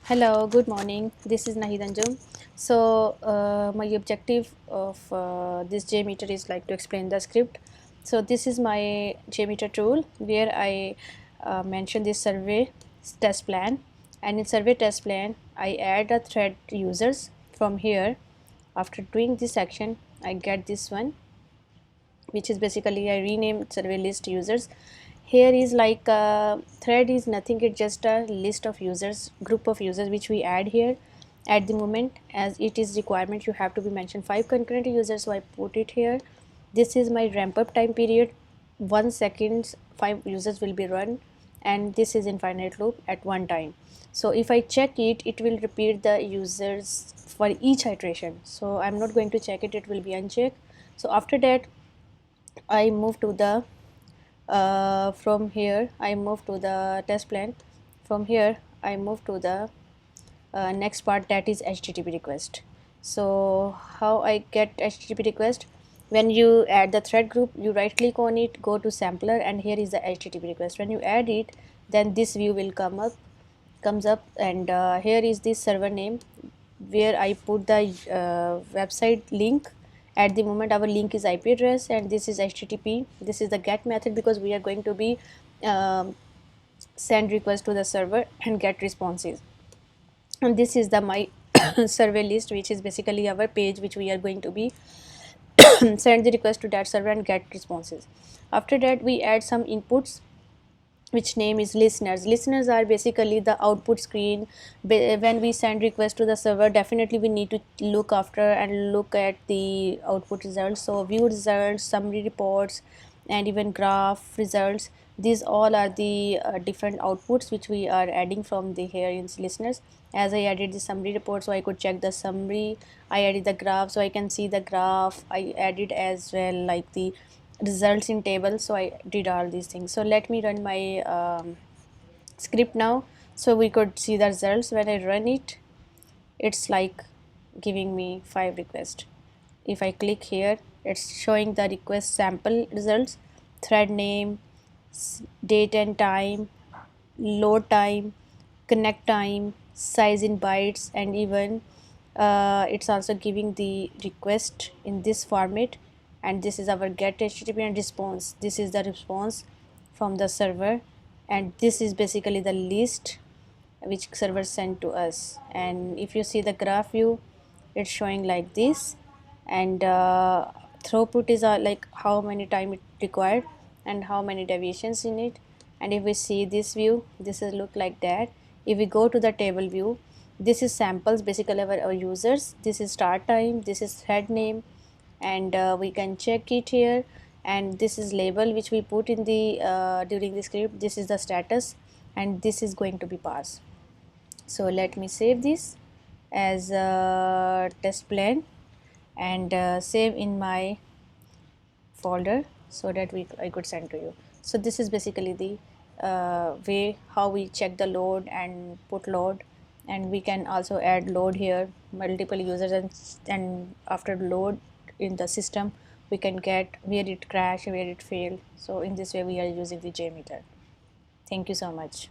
Hello, good morning. This is Nahid Anjum. My objective of this JMeter is like to explain the script. So, this is my JMeter tool where I mention this survey test plan, and in survey test plan, I add a thread users from here. After doing this action, I get this one, which is basically I rename survey list users. Here is like thread is nothing, it's just a list of users, group of users which we add here at the moment. As it is requirement, you have to be mentioned 5 concurrent users, so I put it here. This is my ramp up time period, 1 second 5 users will be run, and this is infinite loop at one time. So if I check it, it will repeat the users for each iteration, so I'm not going to check it, it will be unchecked. So after that, I move to the from here I move to the test plan. From here I move to the next part, that is HTTP request. So how I get HTTP request? When you add the thread group, you right click on it, go to sampler, and here is the HTTP request. When you add it, then this view will comes up, and here is the server name where I put the website link. At the moment our link is IP address, and this is HTTP. This is the get method because we are going to be send request to the server and get responses. And this is the my survey list, which is basically our page which we are going to be send the request to that server and get responses. After that, we add some inputs which name is listeners. Listeners are basically the output screen. When we send request to the server, definitely we need to look after and look at the output results. So view results, summary reports, and even graph results, these all are the different outputs which we are adding from the here in listeners. As I added the summary report, so I could check the summary. I added the graph, so I can see the graph. I added as well like the results in table, so I did all these things. So let me run my script now, so we could see the results. When I run it, it's like giving me 5 requests. If I click here, it's showing the request sample results, thread name, date and time, load time, connect time, size in bytes, and even it's also giving the request in this format. And this is our get HTTP and response. This is the response from the server, and this is basically the list which server sent to us. And if you see the graph view, it's showing like this, and throughput is like how many time it required and how many deviations in it. And if we see this view, this is look like that. If we go to the table view, this is samples, basically our users. This is start time, this is thread name, and we can check it here. And this is label which we put in the during the script. This is the status, and this is going to be parsed. So let me save this as a test plan and save in my folder so that I could send to you. So this is basically the way how we check the load and put load. And we can also add load here, multiple users, and after load in the system we can get where it crashed, where it failed. So in this way we are using the JMeter. Thank you so much.